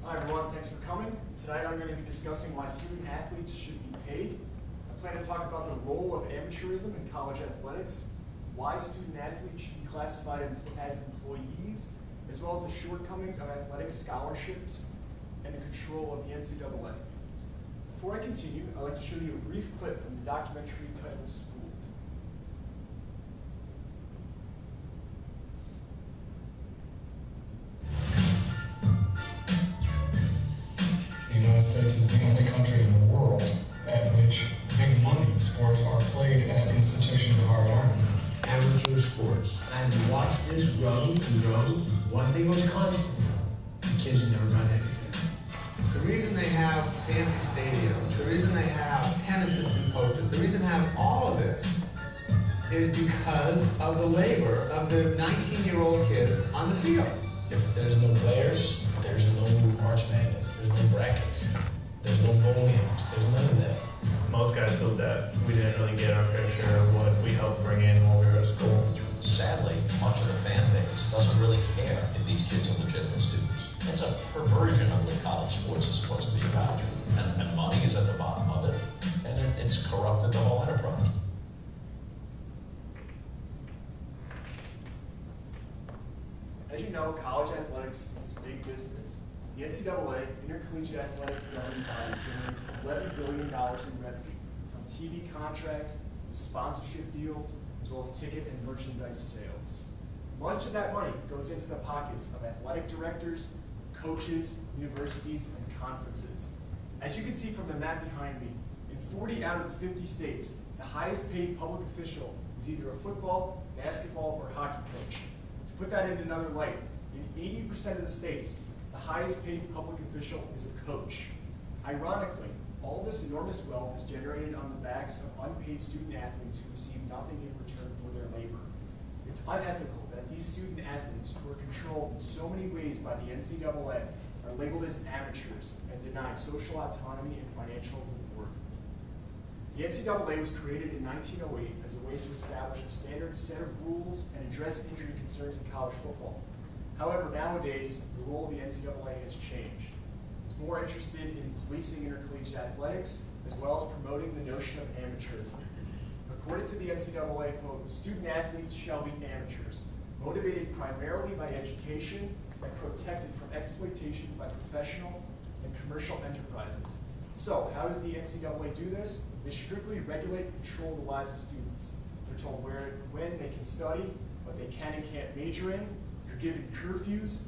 Hi everyone, thanks for coming. Tonight I'm going to be discussing why student athletes should be paid. I plan to talk about the role of amateurism in college athletics, why student athletes should be classified as employees, as well as the shortcomings of athletic scholarships and the control of the NCAA. Before I continue, I'd like to show you a brief clip from the documentary titled Schooled. The United States is the only country in the world at which big money sports are played at institutions of higher learning. Amateur sports. And you watch this grow and grow. One thing was constant. The kids never got anything. The reason they have fancy stadiums, the reason they have 10 assistant coaches, the reason they have all of this is because of the labor of the 19-year-old kids on the field. If there's no players, there's no March Madness, there's no brackets, there's no bowl games, there's none of that. Most guys feel that we didn't really get our fair share of what we helped bring in when we were at school. Sadly, much of the fan base doesn't really care if these kids are legitimate students. It's a perversion of what college sports is supposed to be about. And money is at the bottom of it, and it's corrupted the whole enterprise. As you know, college athletics is big business. The NCAA, Intercollegiate Athletics Governing Body, generates $11 billion in revenue from TV contracts, sponsorship deals, as well as ticket and merchandise sales. Much of that money goes into the pockets of athletic directors, coaches, universities, and conferences. As you can see from the map behind me, in 40 out of the 50 states, the highest paid public official is either a football, basketball, or hockey coach. To put that in another light, in 80% of the states, the highest paid public official is a coach. Ironically, all of this enormous wealth is generated on the backs of unpaid student athletes who receive nothing in return for their labor. It's unethical that these student athletes, who are controlled in so many ways by the NCAA, are labeled as amateurs and denied social autonomy and financial reward. The NCAA was created in 1908 as a way to establish a standard set of rules and address injury concerns in college football. However, nowadays, the role of the NCAA has changed. It's more interested in policing intercollegiate athletics, as well as promoting the notion of amateurism. According to the NCAA, quote, student athletes shall be amateurs, motivated primarily by education and protected from exploitation by professional and commercial enterprises. So, how does the NCAA do this? They strictly regulate and control the lives of students. They're told when they can study, what they can and can't major in. They're given curfews.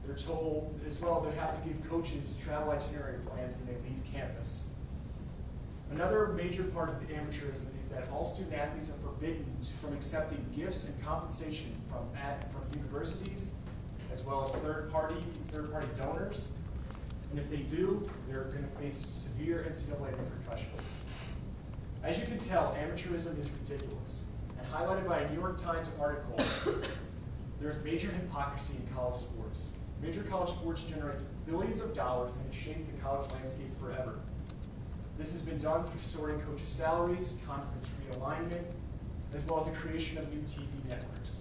They're told as well they have to give coaches travel itinerary plans when they leave campus. Another major part of the amateurism is that all student athletes are forbidden from accepting gifts and compensation from universities, as well as third-party donors. And if they do, they're going to face severe NCAA repercussions. As you can tell, amateurism is ridiculous. And highlighted by a New York Times article, there's major hypocrisy in college sports. Major college sports generates billions of dollars and has shaped the college landscape forever. This has been done through soaring coaches' salaries, conference realignment, as well as the creation of new TV networks.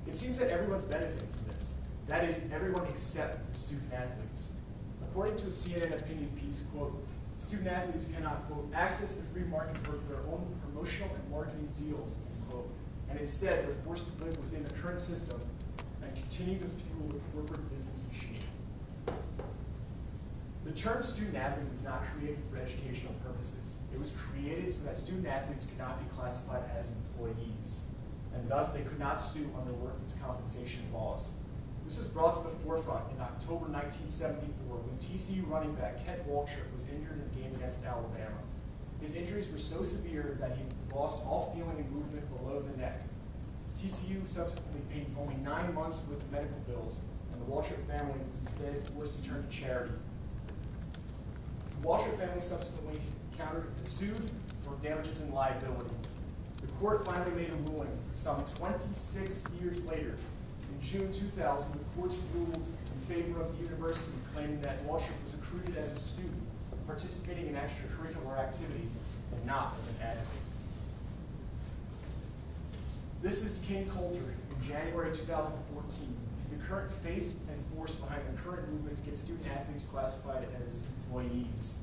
It seems that everyone's benefiting from this. That is, everyone except the student athletes. According to a CNN opinion piece, quote, student athletes cannot, quote, access the free market for their own promotional and marketing deals, quote, and instead they're forced to live within the current system and continue to fuel the corporate business machine. The term student athlete was not created for educational purposes. It was created so that student athletes could not be classified as employees, and thus they could not sue under workers' compensation laws. This was brought to the forefront in October 1974 when TCU running back Kent Waltrip was injured in a game against Alabama. His injuries were so severe that he lost all feeling and movement below the neck. TCU subsequently paid only 9 months worth of medical bills, and the Waltrip family was instead forced to turn to charity. The Waltrip family subsequently sued for damages and liability. The court finally made a ruling some 26 years later. In June 2000, the courts ruled in favor of the university, claiming that Waltrip was recruited as a student, participating in extracurricular activities, and not as an advocate. This is King Coulter in January 2014. He's the current face and force behind the current movement to get student athletes classified as employees.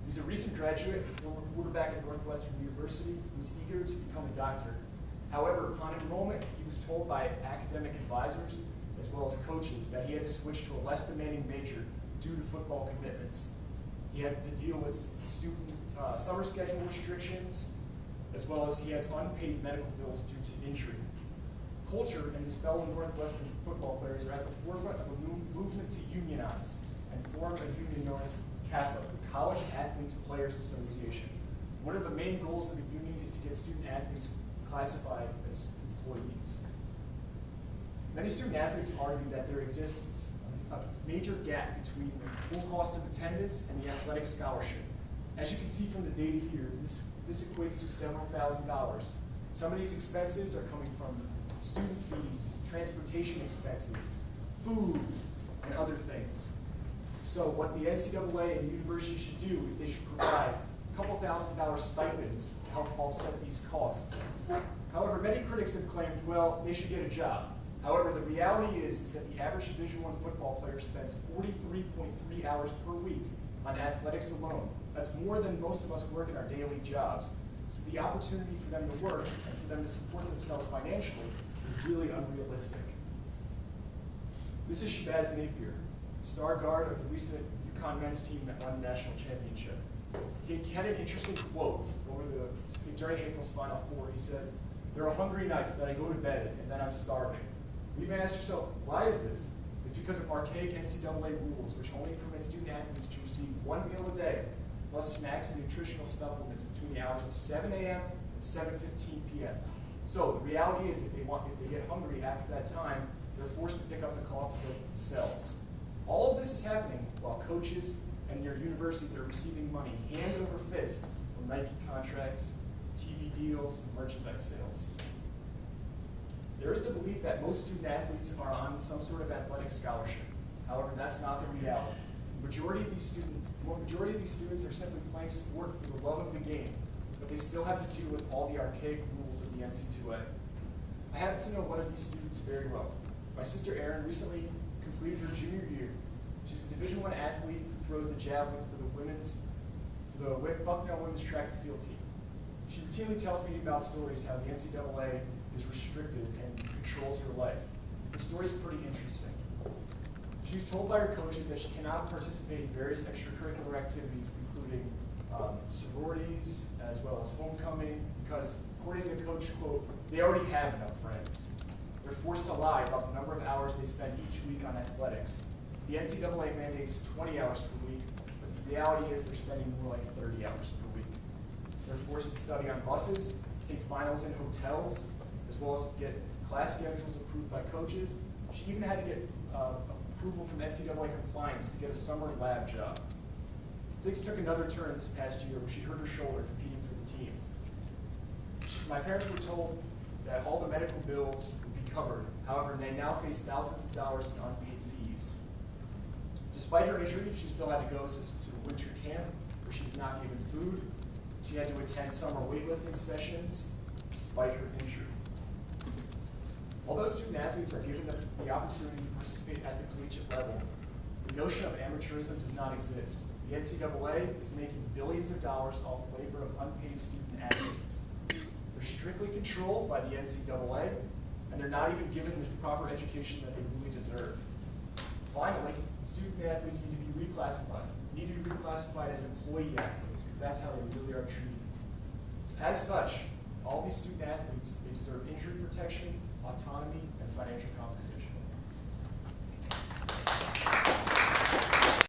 He's a recent graduate, former quarterback at Northwestern University, who's eager to become a doctor. However, upon enrollment, he was told by academic advisors, as well as coaches, that he had to switch to a less demanding major due to football commitments. He had to deal with student summer schedule restrictions, as well as he has unpaid medical bills due to injury. Culture and his fellow Northwestern football players are at the forefront of a movement to unionize and form a union known as CAPA, the College Athletes Players Association. One of the main goals of the union is to get student athletes classified as employees. Many student athletes argue that there exists a major gap between the full cost of attendance and the athletic scholarship. As you can see from the data here, this equates to several $1,000s. Some of these expenses are coming from student fees, transportation expenses, food, and other things. So what the NCAA and the university should do is they should provide a couple $1,000 stipends to help offset these costs. However, many critics have claimed, well, they should get a job. However, the reality is that the average Division I football player spends 43.3 hours per week on athletics alone. That's more than most of us work in our daily jobs. So the opportunity for them to work and for them to support themselves financially is really unrealistic. This is Shabazz Napier, star guard of the recent UConn men's team that won the national championship. He had an interesting quote during April's Final Four. He said, "There are hungry nights that I go to bed and then I'm starving." You may ask yourself, why is this? It's because of archaic NCAA rules, which only permit student athletes to receive one meal a day, plus snacks and nutritional supplements between the hours of 7 a.m. and 7:15 p.m. So the reality is, if they get hungry after that time, they're forced to pick up the cost of it themselves. All of this is happening while coaches and your universities are receiving money hand over fist from Nike contracts, TV deals, and merchandise sales. There is the belief that most student athletes are on some sort of athletic scholarship. However, that's not the reality. The majority of these students are simply playing sport for the love of the game, but they still have to deal with all the archaic rules of the NC2A. I happen to know one of these students very well. My sister Erin recently completed her junior year. She's a Division I athlete who throws the javelin for the Bucknell women's track and field team. She routinely tells me about stories how the NCAA is restrictive and controls her life. Her story is pretty interesting. She was told by her coaches that she cannot participate in various extracurricular activities, including sororities, as well as homecoming, because according to the coach, quote, they already have enough friends. They're forced to lie about the number of hours they spend each week on athletics. The NCAA mandates 20 hours per week, but the reality is they're spending more like 30 hours per week. They're forced to study on buses, take finals in hotels, as well as get class schedules approved by coaches. She even had to get approval from NCAA compliance to get a summer lab job. Things took another turn this past year when she hurt her shoulder competing for the team. My parents were told that all the medical bills would be covered. However, they now face thousands of dollars in unpaid fees. Despite her injury, she still had to go to winter camp where she was not given food. She had to attend summer weightlifting sessions despite her injury. Although student athletes are given the opportunity to participate at the collegiate level, the notion of amateurism does not exist. The NCAA is making billions of dollars off the labor of unpaid student athletes. They're strictly controlled by the NCAA, and they're not even given the proper education that they really deserve. Finally, student athletes need to be reclassified. They need to be reclassified as employee athletes, because that's how they really are treated. So as such, all these student athletes, they deserve injury protection, autonomy, and financial compensation.